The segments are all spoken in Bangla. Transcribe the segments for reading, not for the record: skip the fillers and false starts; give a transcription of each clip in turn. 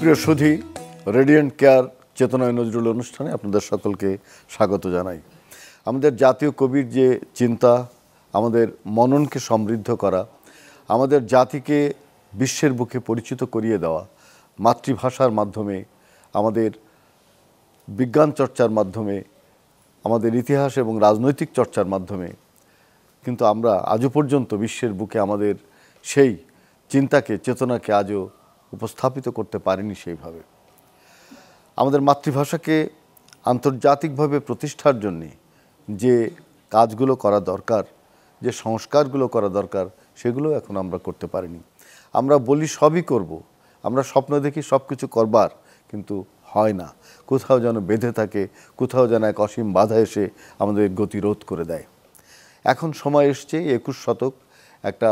সুপ্রিয় সুধী, রেডিয়েন্ট কেয়ার চেতনায় নজরুল অনুষ্ঠানে আপনাদের সকলকে স্বাগত জানাই। আমাদের জাতীয় কবির যে চিন্তা, আমাদের মননকে সমৃদ্ধ করা, আমাদের জাতিকে বিশ্বের বুকে পরিচিত করিয়ে দেওয়া, মাতৃভাষার মাধ্যমে, আমাদের বিজ্ঞান চর্চার মাধ্যমে, আমাদের ইতিহাস এবং রাজনৈতিক চর্চার মাধ্যমে কিন্তু আমরা আজও পর্যন্ত বিশ্বের বুকে আমাদের সেই চিন্তাকে, চেতনাকে আজও উপস্থাপিত করতে পারিনি সেইভাবে। আমাদের মাতৃভাষাকে আন্তর্জাতিকভাবে প্রতিষ্ঠার জন্যে যে কাজগুলো করা দরকার, যে সংস্কারগুলো করা দরকার, সেগুলো এখন আমরা করতে পারিনি। আমরা বলি সবই করব, আমরা স্বপ্ন দেখি সব কিছু করবার, কিন্তু হয় না। কোথাও যেন বেঁধে থাকে, কোথাও যেন এক অসীম বাধা এসে আমাদের গতিরোধ করে দেয়। এখন সময় এসছে 21 শতক, একটা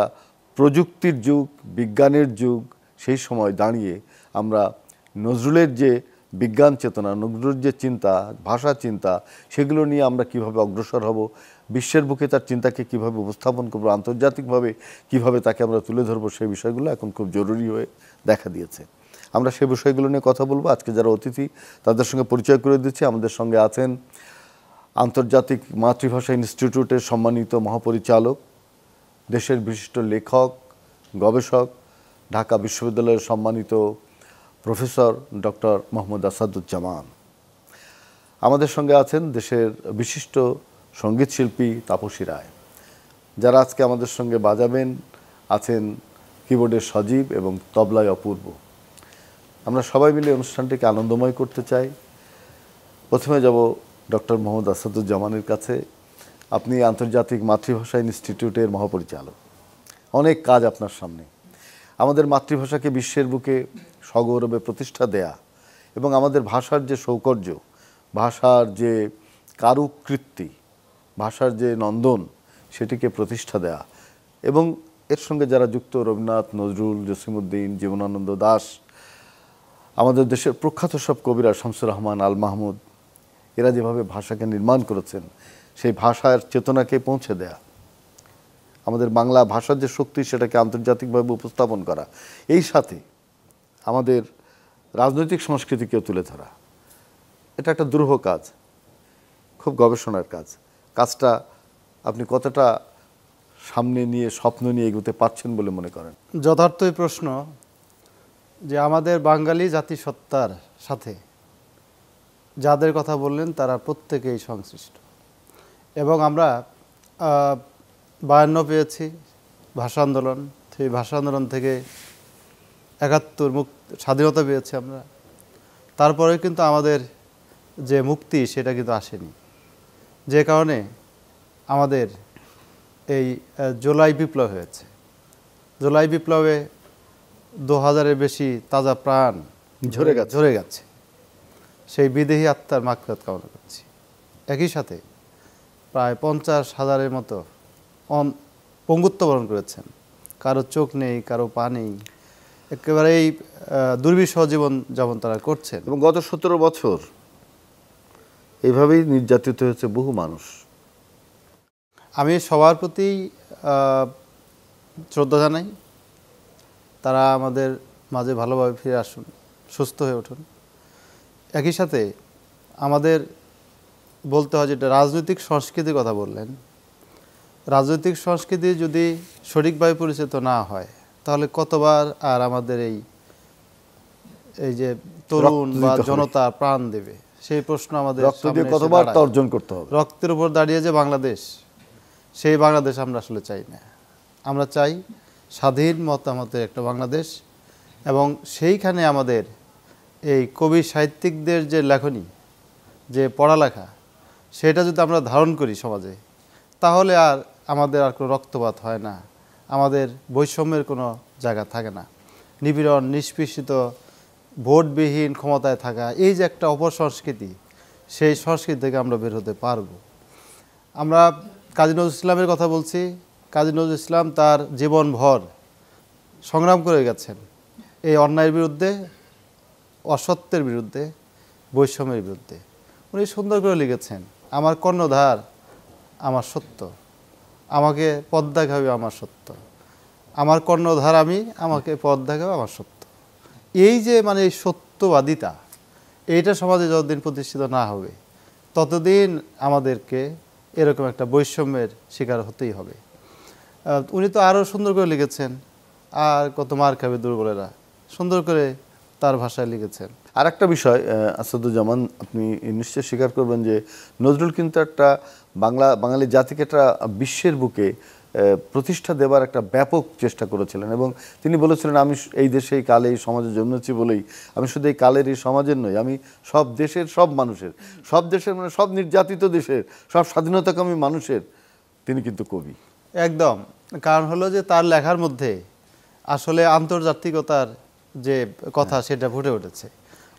প্রযুক্তির যুগ, বিজ্ঞানের যুগ। সেই সময় দাঁড়িয়ে আমরা নজরুলের যে বিজ্ঞান চেতনা, নজরুলের যে চিন্তা, ভাষা চিন্তা, সেগুলো নিয়ে আমরা কিভাবে অগ্রসর হব, বিশ্বের বুকে তার চিন্তাকে কিভাবে উপস্থাপন করব, আন্তর্জাতিকভাবে কিভাবে তাকে আমরা তুলে ধরবো, সেই বিষয়গুলো এখন খুব জরুরি হয়ে দেখা দিয়েছে। আমরা সেই বিষয়গুলো নিয়ে কথা বলবো। আজকে যারা অতিথি তাদের সঙ্গে পরিচয় করে দিচ্ছি। আমাদের সঙ্গে আছেন আন্তর্জাতিক মাতৃভাষা ইনস্টিটিউটের সম্মানিত মহাপরিচালক, দেশের বিশিষ্ট লেখক, গবেষক, ঢাকা বিশ্ববিদ্যালয়ের সম্মানিত প্রফেসর ডক্টর মোহাম্মদ আসাদুজ্জামান। আমাদের সঙ্গে আছেন দেশের বিশিষ্ট সঙ্গীত শিল্পী তাপসী রায়। যারা আজকে আমাদের সঙ্গে বাজাবেন আছেন কিবোর্ডের সজীব এবং তবলায় অপূর্ব। আমরা সবাই মিলে অনুষ্ঠানটিকে আনন্দময় করতে চাই। প্রথমে যাব ডক্টর মোহাম্মদ আসাদুজ্জামানের কাছে। আপনি আন্তর্জাতিক মাতৃভাষা ইনস্টিটিউটের মহাপরিচালক, অনেক কাজ আপনার সামনে। আমাদের মাতৃভাষাকে বিশ্বের বুকে সগৌরবে প্রতিষ্ঠা দেয়া এবং আমাদের ভাষার যে সৌকর্য, ভাষার যে কারুকৃত্তি, ভাষার যে নন্দন, সেটিকে প্রতিষ্ঠা দেয়া এবং এর সঙ্গে যারা যুক্ত, রবীন্দ্রনাথ, নজরুল, জসিমউদ্দিন, জীবনানন্দ দাশ, আমাদের দেশের প্রখ্যাত সব কবিরা, শামসুর রহমান, আল মাহমুদ, এরা যেভাবে ভাষাকে নির্মাণ করেছেন, সেই ভাষার চেতনাকে পৌঁছে দেয়া, আমাদের বাংলা ভাষার যে শক্তি, সেটাকে আন্তর্জাতিকভাবে উপস্থাপন করা, এই সাথে আমাদের রাজনৈতিক সংস্কৃতিকেও তুলে ধরা, এটা একটা দুরূহ কাজ, খুব গবেষণার কাজ। কাজটা আপনি কতটা সামনে নিয়ে, স্বপ্ন নিয়ে এগোতে পারছেন বলে মনে করেন? যথার্থই প্রশ্ন যে আমাদের বাঙালি জাতিসত্তার সাথে যাদের কথা বললেন তারা প্রত্যেকেই সংশ্লিষ্ট, এবং আমরা 52 পেয়েছি ভাষা আন্দোলন, সেই ভাষা আন্দোলন থেকে 71 স্বাধীনতা পেয়েছি আমরা। তারপরে কিন্তু আমাদের যে মুক্তি, সেটা কিন্তু আসেনি, যে কারণে আমাদের এই জুলাই বিপ্লব হয়েছে। জুলাই বিপ্লবে 2000-এর বেশি তাজা প্রাণ ঝরে গেছে। সেই বিদেহী আত্মার মাগফিরাত কামনা করছি। একই সাথে প্রায় 50,000-এর মতো পঙ্গুত্ব বরণ করেছেন। কারো চোখ নেই, কারো পা নেই, একেবারেই দুর্বিষহ জীবন যাপন তারা করছেন। এবং গত 17 বছর এইভাবেই নির্যাতিত হয়েছে বহু মানুষ। আমি সবার প্রতি শ্রদ্ধা জানাই। তারা আমাদের মাঝে ভালোভাবে ফিরে আসুন, সুস্থ হয়ে উঠুন। একই সাথে আমাদের বলতে হয়, যেটা রাজনৈতিক সংস্কৃতির কথা বললেন, রাজনৈতিক সংস্কৃতি যদি সঠিকভাবে পরিচিত না হয়, তাহলে কতবার আর আমাদের এই যে তরুণ বা জনতা প্রাণ দেবে, সেই প্রশ্ন আমাদের কতবার অর্জন করতে হবে। রক্তের উপর দাঁড়িয়ে যে বাংলাদেশ, সেই বাংলাদেশ আমরা আসলে চাই না। আমরা চাই স্বাধীন মতামতের একটা বাংলাদেশ, এবং সেইখানে আমাদের এই কবি সাহিত্যিকদের যে লেখনী, যে পড়ালেখা, সেটা যদি আমরা ধারণ করি সমাজে, তাহলে আর আমাদের আর কোনো রক্তপাত হয় না, আমাদের বৈষম্যের কোনো জায়গা থাকে না। নিপীড়ন, নিষ্পেষিত, ভোটবিহীন ক্ষমতায় থাকা, এই যে একটা অপসংস্কৃতি, সেই সংস্কৃতি থেকে আমরা বের হতে পারব। আমরা কাজী নজরুল ইসলামের কথা বলছি। কাজী নজরুল ইসলাম তার জীবনভর সংগ্রাম করে গেছেন এই অন্যায়ের বিরুদ্ধে, অসত্যের বিরুদ্ধে, বৈষম্যের বিরুদ্ধে। উনি সুন্দর করে লিখেছেন, আমার কর্ণধার আমার সত্য, আমাকে পথ দেখাবে আমার সত্য, আমার কর্ণধার আমি, আমাকে পথ দেখাবে আমার সত্য। এই যে মানে এই সত্যবাদিতা, এইটা সমাজে যতদিন প্রতিষ্ঠিত না হবে ততদিন আমাদেরকে এরকম একটা বৈষম্যের শিকার হতেই হবে। উনি তো আরও সুন্দর করে লিখেছেন, আর কত মার খাবে দুর্বলেরা, সুন্দর করে তার ভাষায় লিখেছেন। আর একটা বিষয় আসাদুজ্জামান, আপনি নিশ্চয় স্বীকার করবেন যে নজরুল কিন্তু একটা বাঙালি জাতিকে একটা বিশ্বের বুকে প্রতিষ্ঠা দেবার একটা ব্যাপক চেষ্টা করেছিলেন, এবং তিনি বলেছিলেন আমি এই দেশে এই কালে এই সমাজে জন্মেছি বলেই আমি শুধু এই কালের এই সমাজের নই, আমি সব দেশের সব মানুষের, সব দেশের মানে সব নির্যাতিত দেশের, সব স্বাধীনতাকামী মানুষের তিনি কিন্তু কবি। একদম, কারণ হলো যে তার লেখার মধ্যে আসলে আন্তর্জাতিকতার যে কথা সেটা ফুটে উঠেছে।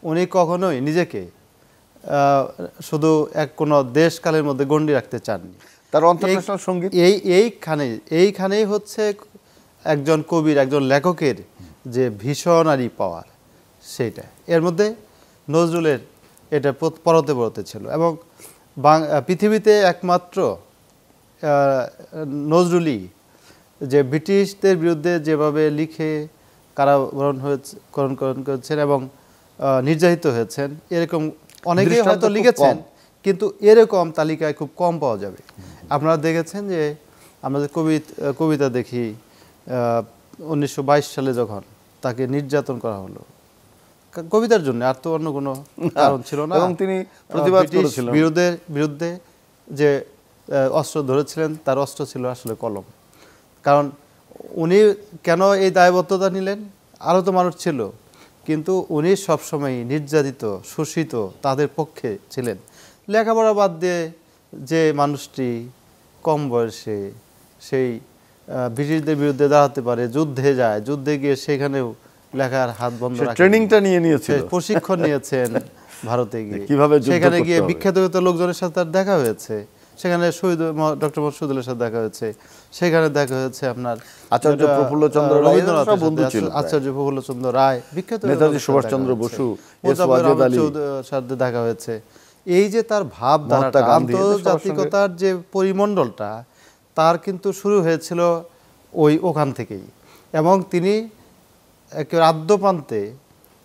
উনি কখনোই নিজেকে শুধু কোনো দেশকালের মধ্যে গণ্ডি রাখতে চাননি। তার অন্তর্ন্যাশনাল সঙ্গীত এইখানেই হচ্ছে একজন কবির, একজন লেখকের যে ভিশনারি পাওয়ার, সেইটা এর মধ্যে নজরুলের এটা পরতে পরতে ছিল। এবং পৃথিবীতে একমাত্র নজরুলই যে ব্রিটিশদের বিরুদ্ধে যেভাবে লিখে কারাবরণ করেছেন এবং নির্যাতিত হয়েছেন, এরকম অনেকেই হয়তো লিখেছেন, কিন্তু এরকম তালিকায় খুব কম পাওয়া যাবে। আপনারা দেখেছেন যে আমরা যে কবিতা দেখি 1922 সালে যখন তাকে নির্যাতন করা হলো কবিতার জন্য, আর তো অন্য কোনো কারণ ছিল না, এবং তিনি প্রতিবাদ করেছিলেন বিরুদ্ধে যে অস্ত্র ধরেছিলেন, তার অস্ত্র ছিল আসলে কলম। কারণ উনি কেন এই দায়বদ্ধতা নিলেন? আরও তো মানুষ ছিল, কিন্তু উনি সবসময় নির্যাতিত, শোষিত তাদের পক্ষে ছিলেন। লেখাপড়া বাদ দিয়ে যে মানুষটি কম বয়সে সেই ব্রিটিশদের বিরুদ্ধে দাঁড়াতে পারে, যুদ্ধে যায়, যুদ্ধে গিয়ে সেখানেও লেখার হাত বন্ধ রাখেন, ট্রেনিংটা নিয়ে নিয়েছেন, প্রশিক্ষণ নিয়েছেন ভারতে গিয়ে, কিভাবে সেখানে গিয়ে বিখ্যাত লোকজনের সাথে তার দেখা হয়েছে, সেখানে ডক্টর মোহাম্মদ শহীদুল্লাহর সাথে দেখা হয়েছে, সেখানে দেখা হয়েছে আপনার আচার্য প্রফুল্লচন্দ্র রায়, আচার্য প্রফুল্লচন্দ্র রায়, বিখ্যাত নেতাজি সুভাষচন্দ্র বসু, সাথে দেখা হয়েছে। এই যে তার ভাব ধারাটা, আন্তর্জাতিকতার যে পরিমণ্ডলটা, তার কিন্তু শুরু হয়েছিল ওখান থেকেই, এবং তিনি একেবারে আদ্যপ্রান্তে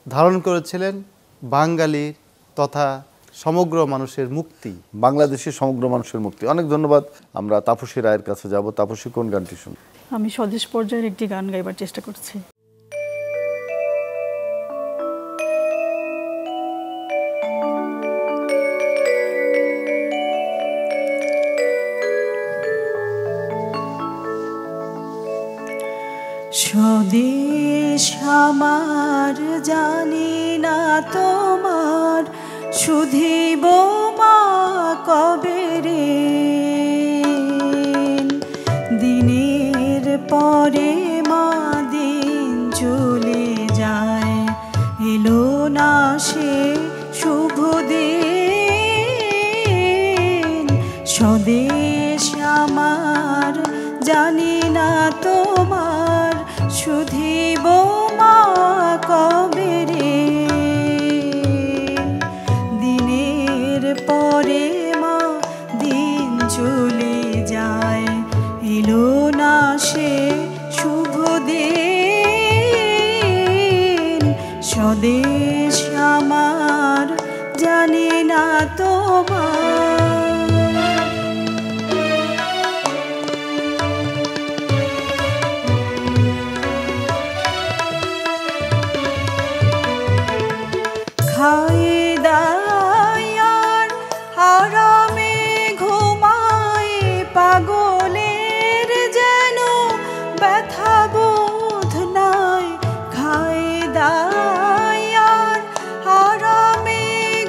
ধারণ করেছিলেন বাঙালির তথা সমগ্র মানুষের মুক্তি, বাংলাদেশের সমগ্র মানুষের মুক্তি। অনেক ধন্যবাদ। আমরা তাপসী রায়ের কাছে যাব। তাপসী, কোন গানটি শুনুন? আমি স্বদেশ পর্যায়ের একটি গান গাইবার চেষ্টা করছি। স্বদেশ আমার জানি না তোমার, শুধিব মা কবে রে, দিনের পরে মা দিন চলে যায়, এলো না সে শুভ দিন। স্বদেশ আমার জানি না তোমার, শুধিব মা কবে রে, দিনের পরে মা দিন চলে যায়, এলো না সে শুভ দিন। স্বদেশ আমার জানি না তোমার। খায়ে দায়ার আরামে ঘুমায়, পাগলের যেন ব্যথা বোধ নাই। খায়ে দায়ার আরামে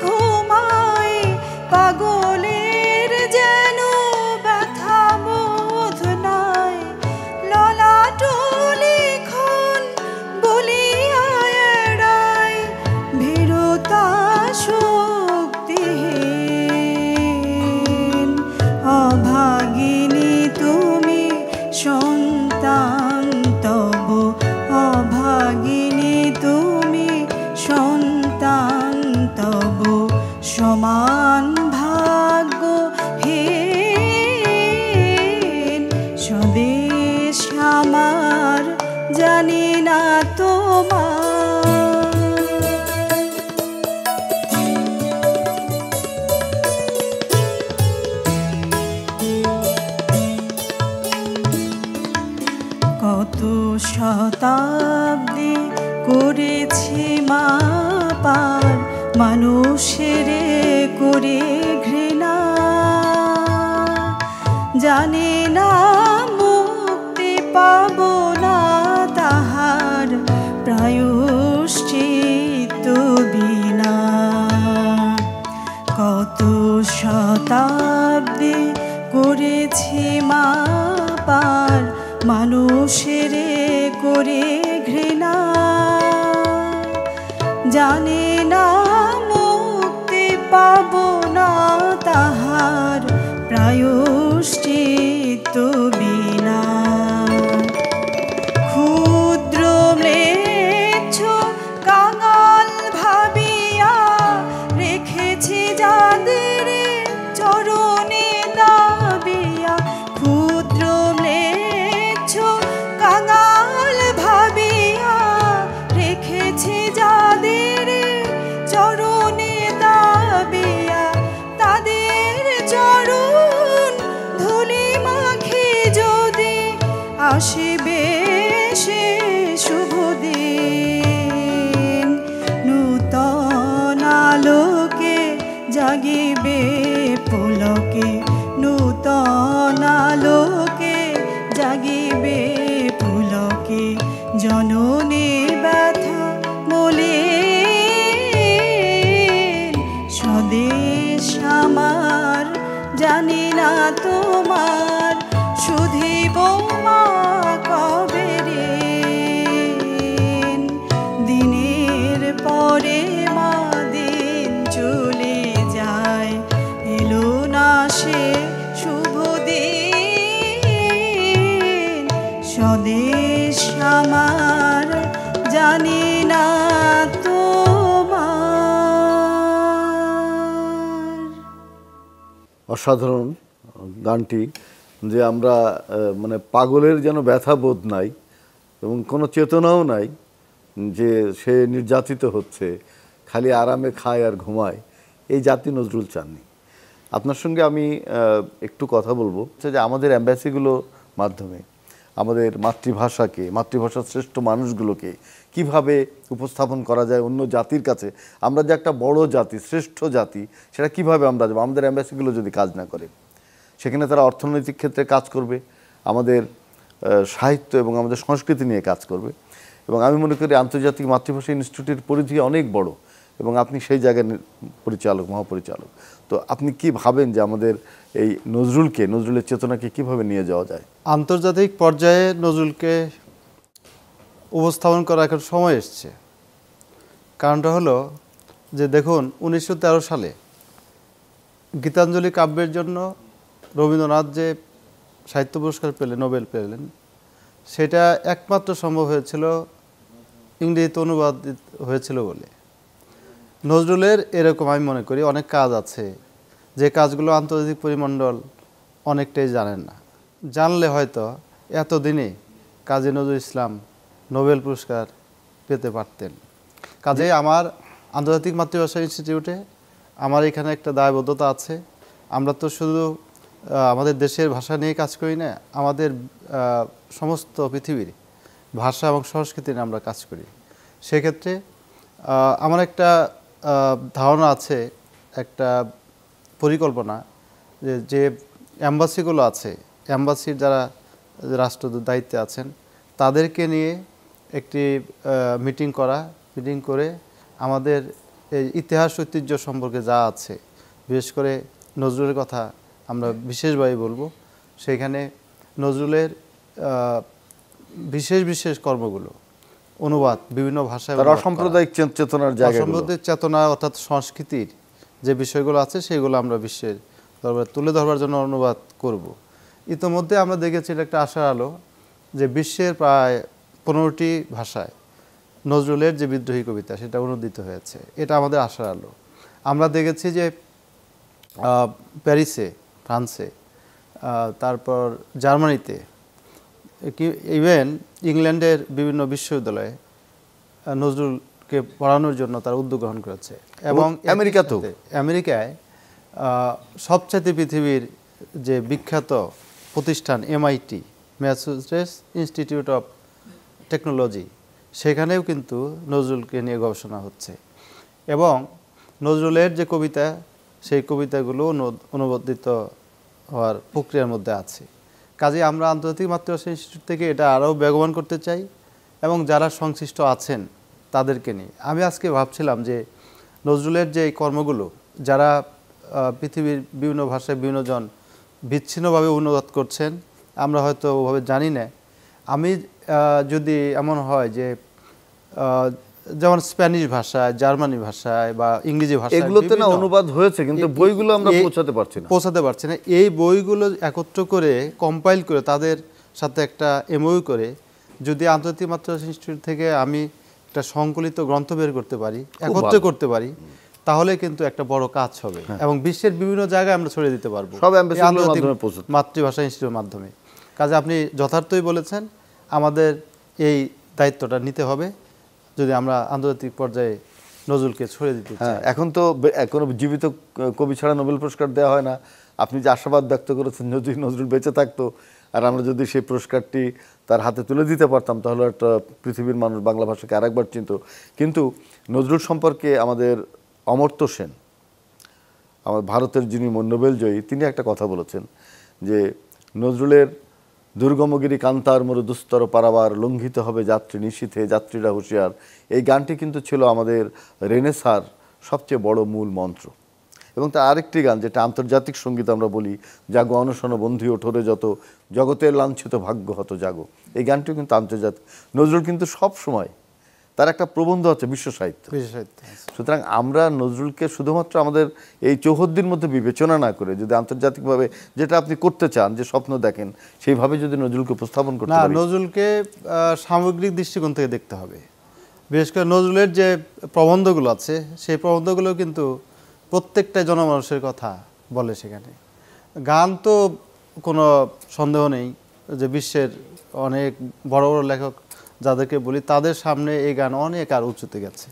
ঘুমায়, পাগলের যেন ব্যথা বোধ নাই। ললাটলি খন বলিয়া এড়ায়, ভীরতা শক্তিহীন। অভাগিনী তুমি সন্তান তব, অভাগিনী তুমি সন্তান তব, সমান ভাগ্যহীন। স্বদেশ আমার জানি না তোমার। শতাব্দী করেছি মা পার, মানুষের করে ঘৃণা। জানে না মুক্তি পাব না তাহার প্রায়শ্চিত্ত বিনা। কত শতাব্দী করেছি মা পার, মানুষের করে ঘৃণা। জানে না মুক্তি পাব না তাহার প্রায়শ্চিত্ত বিনা। ক্ষুদ্র ম্লেচ্ছ কাঙাল ভাবিয়া রেখেছি যাদের চরণে দাবিয়া। ক্ষুদ্র ম্লেচ্ছ কাঙাল ভাবিয়া রেখেছি যাদের চরণে দাবিয়া। তাদের চরণ ধুলি মাখি যদি আসিবে সে শুভ দিন। নূতন আলোকে জাগিবে পুলকে, নূতন আলোকে জাগিবে পুলকে। জননী ব্যথা মোলে স্বদেশ আমার, জানি না তোমার শুধিব মা কবে রে। দিনের পরে মা দিন চলে যায়, এলো না সে শুভ দিন। স্বদেশ আমার, জানি না তোমার। অসাধারণ গানটি, যে আমরা মানে পাগলের যেন ব্যথা বোধ নাই এবং কোনো চেতনাও নাই যে সে নির্যাতিত হচ্ছে, খালি আরামে খায় আর ঘুমায়, এই জাতি নজরুল চাননি। আপনার সঙ্গে আমি একটু কথা বলবো যে আমাদের অ্যাম্বাসিগুলোর মাধ্যমে আমাদের মাতৃভাষাকে, মাতৃভাষার শ্রেষ্ঠ মানুষগুলোকে কিভাবে উপস্থাপন করা যায় অন্য জাতির কাছে। আমরা যে একটা বড় জাতি, শ্রেষ্ঠ জাতি, সেটা কিভাবে আমরা যাবো? আমাদের অ্যাম্বাসিগুলো যদি কাজ না করে, সেখানে তারা অর্থনৈতিক ক্ষেত্রে কাজ করবে, আমাদের সাহিত্য এবং আমাদের সংস্কৃতি নিয়ে কাজ করবে। এবং আমি মনে করি আন্তর্জাতিক মাতৃভাষা ইনস্টিটিউটের পরিধি অনেক বড় এবং আপনি সেই জায়গার পরিচালক, মহাপরিচালক। তো আপনি কি ভাবেন যে আমাদের এই নজরুলের চেতনাকে কিভাবে নিয়ে যাওয়া যায়? আন্তর্জাতিক পর্যায়ে নজরুলকে উপস্থাপন করা এখন সময় এসছে। কারণটা হলো যে দেখুন, 1913 সালে গীতাঞ্জলি কাব্যের জন্য রবীন্দ্রনাথ যে সাহিত্য পুরস্কার পেলেন, নোবেল পেলেন, সেটা একমাত্র সম্ভব হয়েছিল ইংরেজিতে অনুবাদ হয়েছিল বলে। নজরুলের এরকম আমি মনে করি অনেক কাজ আছে যে কাজগুলো আন্তর্জাতিক পরিমণ্ডল অনেকটাই জানেন না। জানলে হয়তো এতদিনে কাজী নজরুল ইসলাম নোবেল পুরস্কার পেতে পারতেন। কাজেই আমার আন্তর্জাতিক মাতৃভাষা ইনস্টিটিউটে আমার এখানে একটা দায়বদ্ধতা আছে। আমরা তো শুধু আমাদের দেশের ভাষা নিয়ে কাজ করি না, আমাদের সমস্ত পৃথিবীর ভাষা এবং সংস্কৃতি নিয়ে আমরা কাজ করি। সেক্ষেত্রে আমার একটা ধারণা আছে, একটা পরিকল্পনা যে অ্যাম্বাসিগুলো আছে, অ্যাম্বাসির যারা রাষ্ট্রদূত দায়িত্বে আছেন, তাদেরকে নিয়ে একটি মিটিং করে আমাদের এই ইতিহাস ঐতিহ্য সম্পর্কে যা আছে, বিশেষ করে নজরুলের কথা আমরা বিশেষভাবে বলবো। সেইখানে নজরুলের বিশেষ কর্মগুলো অনুবাদ বিভিন্ন ভাষায়, অসাম্প্রদায়িক চেতনার জায়গা, অসাম্প্রদায়িক চেতনা অর্থাৎ সংস্কৃতির যে বিষয়গুলো আছে সেগুলো আমরা বিশ্বের দরবারে তুলে ধরবার জন্য অনুবাদ করব। ইতোমধ্যে আমরা দেখেছি এটা একটা আশার আলো যে বিশ্বের প্রায় 15টি ভাষায় নজরুলের যে বিদ্রোহী কবিতা সেটা অনুদিত হয়েছে। এটা আমাদের আশার আলো। আমরা দেখেছি যে প্যারিসে, ফ্রান্সে, তারপর জার্মানিতে, ইভেন ইংল্যান্ডের বিভিন্ন বিশ্ববিদ্যালয়ে নজরুলকে পড়ানোর জন্য তারা উদ্যোগ গ্রহণ করেছে। এবং আমেরিকায় সবচেয়ে পৃথিবীর যে বিখ্যাত প্রতিষ্ঠান MIT, Massachusetts institute of technology, সেখানেও কিন্তু নজরুলকে নিয়ে গবেষণা হচ্ছে। এবং নজরুলের যে কবিতা, সেই কবিতাগুলো অনুবাদিত হওয়ার প্রক্রিয়ার মধ্যে আছে। কাজে আমরা আন্তর্জাতিক মাতৃভাষা ইনস্টিটিউট থেকে এটা আরও বেগবান করতে চাই এবং যারা সংশ্লিষ্ট আছেন তাদেরকে নিয়ে। আমি আজকে ভাবছিলাম যে নজরুলের যে এই কর্মগুলো যারা পৃথিবীর বিভিন্ন ভাষায় বিভিন্ন জন বিচ্ছিন্নভাবে অনুবাদ করছেন, আমরা হয়তো ওভাবে জানি না। আমি যদি এমন হয় যে যেমন স্প্যানিশ ভাষায়, জার্মানি ভাষায় বা ইংরেজি ভাষায় এগুলোতে না অনুবাদ হয়েছে, কিন্তু বইগুলো আমরা পৌঁছাতে পারছি না। এই বইগুলো একত্র করে কম্পাইল করে তাদের সাথে একটা এমওইউ করে যদি আন্তর্জাতিক মাতৃভাষা ইনস্টিটিউট থেকে আমি একটা সংকলিত গ্রন্থ বের করতে পারি, একত্রে করতে পারি, তাহলে কিন্তু একটা বড় কাজ হবে এবং বিশ্বের বিভিন্ন জায়গায় আমরা ছড়িয়ে দিতে পারবো সব অ্যাম্বাসিগুলোর মাধ্যমে পৌঁছাতে। মাতৃভাষা ইনস্টিটিউটের মাধ্যমে। কাজে আপনি যথার্থই বলেছেন, আমাদের এই দায়িত্বটা নিতে হবে যদি আমরা আন্তর্জাতিক পর্যায়ে নজরুলকে ছড়িয়ে দিতে চাই। এখন তো কোনো জীবিত কবি ছাড়া নোবেল পুরস্কার দেওয়া হয় না। আপনি যে আশাবাদ ব্যক্ত করেছেন যদি নজরুল বেঁচে থাকতো আর আমরা যদি সেই পুরস্কারটি তার হাতে তুলে দিতে পারতাম, তাহলে একটা পৃথিবীর মানুষ বাংলা ভাষাকে আরেকবার চিনত। কিন্তু নজরুল সম্পর্কে আমাদের অমর্ত্য সেন, আমার ভারতের যিনি নোবেল জয়ী, তিনি একটা কথা বলেছেন যে নজরুলের দুর্গমগিরি কান্তার মরু দুস্তর পারাবার, লঙ্ঘিত হবে যাত্রী নিশীথে যাত্রীরা হুঁশিয়ার। এই গানটি কিন্তু ছিল আমাদের রেনেসাঁর সবচেয়ে বড় মূল মন্ত্র। এবং তার আরেকটি গান যেটা আন্তর্জাতিক সঙ্গীত আমরা বলি, জাগো অনশন বন্ধু ওঠরে যত, জগতের লাঞ্ছিত ভাগ্য হত জাগো, এই গানটিও কিন্তু আন্তর্জাতিক। নজরুল কিন্তু সব সময় তার একটা প্রবন্ধ আছে বিশ্ব সাহিত্য। সুতরাং আমরা নজরুলকে শুধুমাত্র আমাদের এই চৌহদ্দির মধ্যে বিবেচনা না করে যদি আন্তর্জাতিকভাবে, যেটা আপনি করতে চান, যে স্বপ্ন দেখেন, সেইভাবে যদি নজরুলকে উপস্থাপন করতে পারি। নজরুলকে সামগ্রিক দৃষ্টিকোণ থেকে দেখতে হবে। বিশেষ করে নজরুলের যে প্রবন্ধগুলো আছে, সেই প্রবন্ধগুলো কিন্তু প্রত্যেকটা জনমানুষের কথা বলে। সেখানে গান তো কোনো সন্দেহ নেই যে বিশ্বের অনেক বড় বড় লেখক যাদেরকে বলি, তাদের সামনে এই গান অনেক আর উঁচুতে গেছে।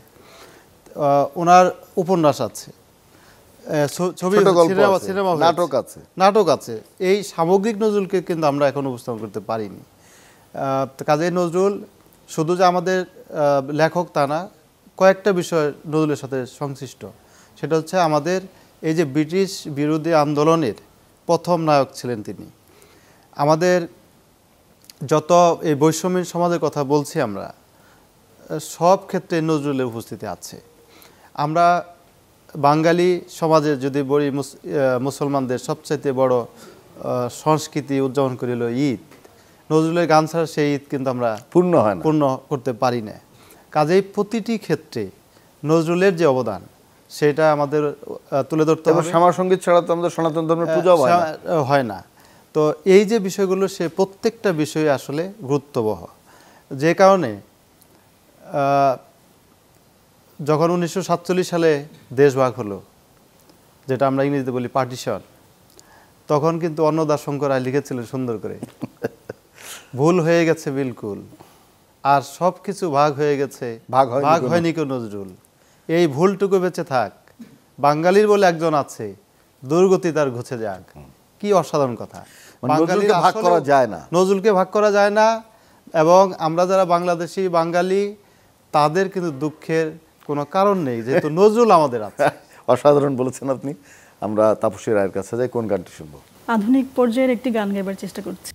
ওনার উপন্যাস আছে, ছবি, সিনেমা, নাটক আছে। এই সামগ্রিক নজরুলকে কিন্তু আমরা এখন উপস্থাপন করতে পারিনি। কাজে নজরুল শুধু যে আমাদের লেখক তা না, কয়েকটা বিষয় নজরুলের সাথে সংশ্লিষ্ট। সেটা হচ্ছে আমাদের এই যে ব্রিটিশ বিরোধী আন্দোলনের প্রথম নায়ক ছিলেন তিনি। আমাদের যত এই বৈষম্য সমাজের কথা বলছি আমরা, সব ক্ষেত্রে নজরুলের উপস্থিতি আছে। আমরা বাঙালি সমাজে যদি বলি, মুসলমানদের সবচাইতে বড় সংস্কৃতি উদযাপন করিল ঈদ। নজরুলের গান ছাড়া সেই ঈদ কিন্তু আমরা পূর্ণ করতে পারি না। কাজেই প্রতিটি ক্ষেত্রে নজরুলের যে অবদান, সেটা আমাদের তুলে ধরতে হবে। সঙ্গীত ছাড়া তো আমাদের সনাতন ধর্মের পূজা হয় না। তো এই যে বিষয়গুলো, সে প্রত্যেকটা বিষয়ে আসলে গুরুত্ববহ। যে কারণে যখন 1947 সালে দেশ ভাগ হলো, যেটা আমরা ইংরেজিতে বলি পার্টিশন, তখন কিন্তু অন্নদা শঙ্কর রায় লিখেছিলেন সুন্দর করে, ভুল হয়ে গেছে বিলকুল, আর সব কিছু ভাগ হয়ে গেছে, ভাগ হয়নি কেউ নজরুল। এই ভুলটুকু বেঁচে থাক, বাঙালির বলে একজন আছে, দুর্গতি তার ঘুচে যাক। কি অসাধারণ কথা! নজরুলকে ভাগ করা যায় না, নজরুলকে ভাগ করা যায় না। এবং আমরা যারা বাংলাদেশি বাঙালি, তাদের কিন্তু দুঃখের কোনো কারণ নেই, যেহেতু নজরুল আমাদের আছে। অসাধারণ বলেছেন আপনি। আমরা তাপসী রায়ের কাছে যাই, কোন গানটি শুনবো? আধুনিক পর্যায়ের একটি গান গাইবার চেষ্টা করছি।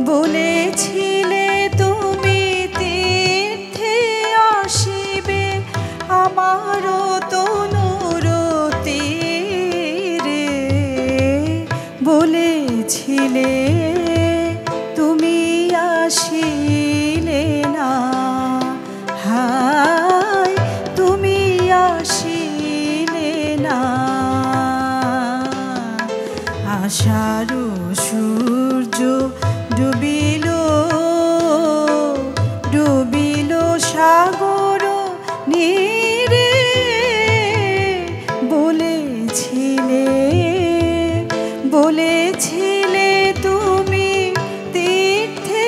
বলেছিলে তুমি তীর্থে আসিবে, আমারও তনুর তীরে। বলেছিলে তুমি আসিলে না, হায় তুমি আসিলে না। আষাঢ় সূর্য ডুবিল, ডুবিল সাগর নীরে। বলেছিলে, বলেছিলে তুমি তীর্থে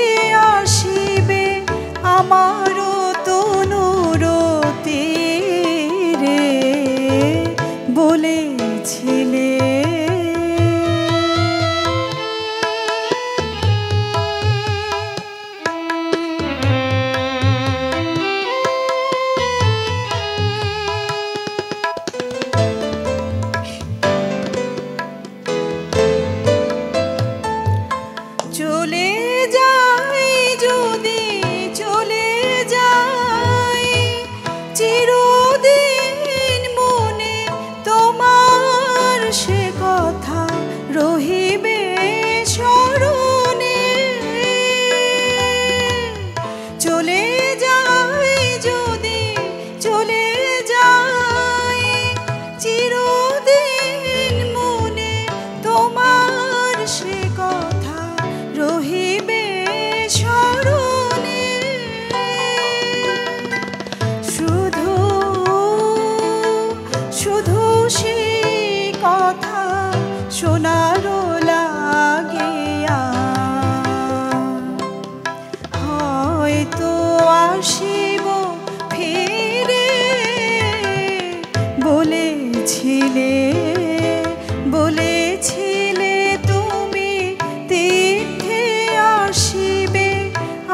সোনারও লাগে হয়তো আসিব ফিরে বলেছিলে বলেছিলে তুমি তীর্থে আসিবে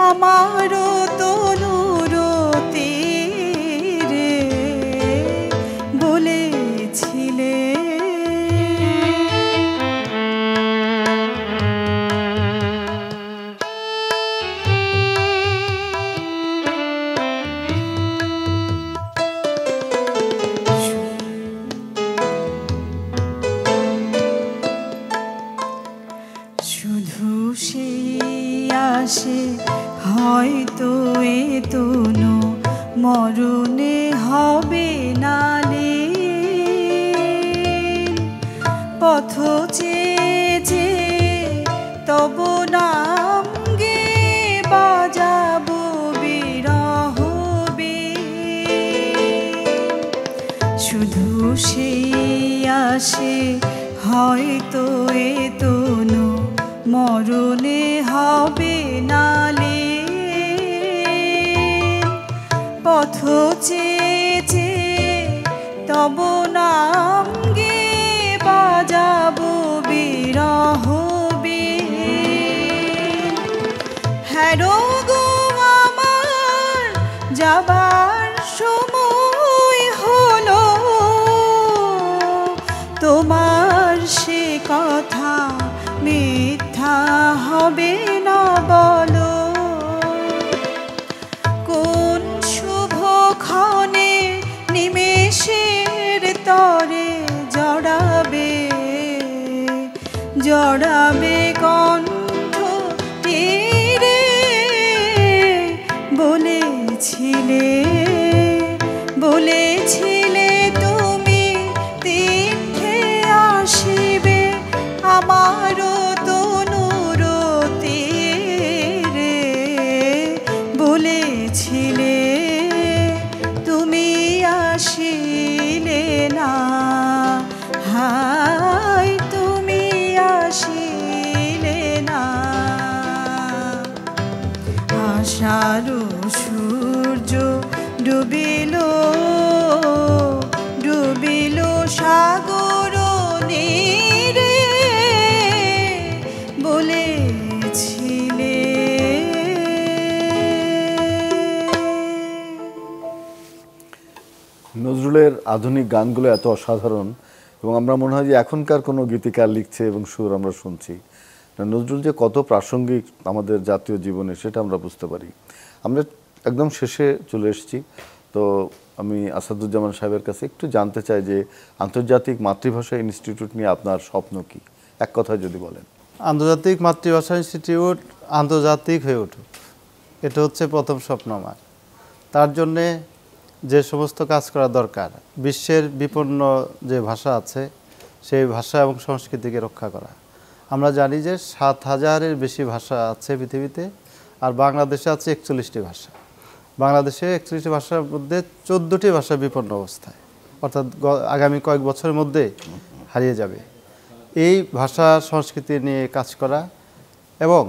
আমারও তনুর তীরে বলেছিলে শুধু সেই আসে হয়তো এ তনু মরণে হবে নালে পথ চেয়ে তব নাম গে বাজাবো বিরহ শুধু সেই আসে হয়তো এ তনু মরণে হবে নালে পথ চেয়ে তব নাম গে বাজাবো বিরহ হ্যারো গো আমার যাবার সময় হলো তোমার সে কথা মিথ্যা হবে না বলো কোন শুভক্ষণে নিমেষের তরে জড়াবে কণ্ঠ তীরে বলেছিলে তুমি তীর্থে আসিবে আমারও তনুর তীরে বলেছিলে তুমি আসিলে না হায় তুমি আসিলে না আশার সূর্য ডুবিল সাগর নীরে বলেছিলে নজরুলের আধুনিক গানগুলো এত অসাধারণ এবং আমরা মনে হয় যে এখনকার কোনো গীতিকার লিখছে এবং সুর আমরা শুনছি নজরুল যে কত প্রাসঙ্গিক আমাদের জাতীয় জীবনে সেটা আমরা বুঝতে পারি আমরা একদম শেষে চলে এসেছি তো আমি আসাদুজ্জামান সাহেবের কাছে একটু জানতে চাই যে আন্তর্জাতিক মাতৃভাষা ইনস্টিটিউট নিয়ে আপনার স্বপ্ন কি এক কথায় যদি বলেন আন্তর্জাতিক মাতৃভাষা ইনস্টিটিউট আন্তর্জাতিক হয়ে উঠুক এটা হচ্ছে প্রথম স্বপ্ন আমার তার জন্যে যে সমস্ত কাজ করা দরকার বিশ্বের বিপন্ন যে ভাষা আছে সেই ভাষা এবং সংস্কৃতিকে রক্ষা করা আমরা জানি যে ৭,০০০-এর বেশি ভাষা আছে পৃথিবীতে আর বাংলাদেশে আছে ৪১টি ভাষা বাংলাদেশে ৪১টি ভাষার মধ্যে ১৪টি ভাষা বিপন্ন অবস্থায় অর্থাৎ আগামী কয়েক বছরের মধ্যে হারিয়ে যাবে এই ভাষা সংস্কৃতি নিয়ে কাজ করা এবং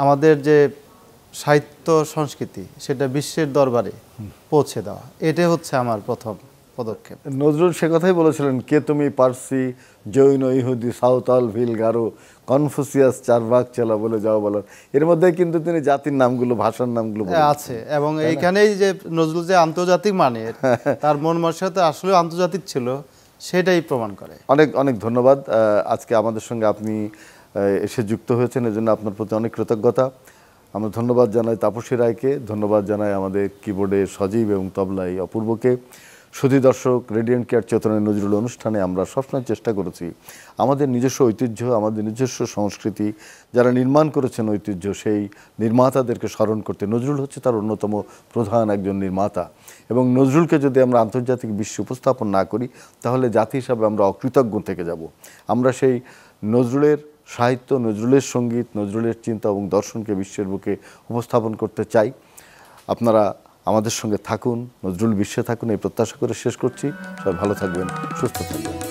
আমাদের যে সাহিত্য সংস্কৃতি সেটা বিশ্বের দরবারে পৌঁছে দেওয়া এটাই হচ্ছে আমার প্রথম পদক্ষেপ নজরুল সে কথাই বলেছিলেন কে তুমি পার্সি জৈন ইহুদি সাঁওতাল ভিল গারো কনফুসিয়াস চারবাক চেলা বলে যাও বলার এর মধ্যে কিন্তু তিনি জাতির নামগুলো ভাষার নামগুলো আছে এবং এইখানেই যে নজরুল যে আন্তর্জাতিক মানের তার মন মানসিকতা আসলে আন্তর্জাতিক ছিল সেটাই প্রমাণ করে অনেক অনেক ধন্যবাদ আজকে আমাদের সঙ্গে আপনি এসে যুক্ত হয়েছেন এজন্য আপনার প্রতি অনেক কৃতজ্ঞতা আমরা ধন্যবাদ জানাই তাপসী রায়কে ধন্যবাদ জানাই আমাদের কিবোর্ডে সজীব এবং তবলাই অপূর্বকে সুধী দর্শক রেডিয়েন্ট কেয়ার চেতনা নজরুল অনুষ্ঠানে আমরা সবসময় চেষ্টা করেছি আমাদের নিজস্ব ঐতিহ্য আমাদের নিজস্ব সংস্কৃতি যারা নির্মাণ করেছেন ঐতিহ্য সেই নির্মাতাদেরকে স্মরণ করতে নজরুল হচ্ছে তার অন্যতম প্রধান একজন নির্মাতা এবং নজরুলকে যদি আমরা আন্তর্জাতিক বিশ্বে উপস্থাপন না করি তাহলে জাতি হিসাবে আমরা অকৃতজ্ঞ থেকে যাব আমরা সেই নজরুলের সাহিত্য নজরুলের সঙ্গীত নজরুলের চিন্তা এবং দর্শনকে বিশ্বের বুকে উপস্থাপন করতে চাই আপনারা আমাদের সঙ্গে থাকুন নজরুল বিশ্বে থাকুন এই প্রত্যাশা করে শেষ করছি সবাই ভালো থাকবেন সুস্থ থাকবেন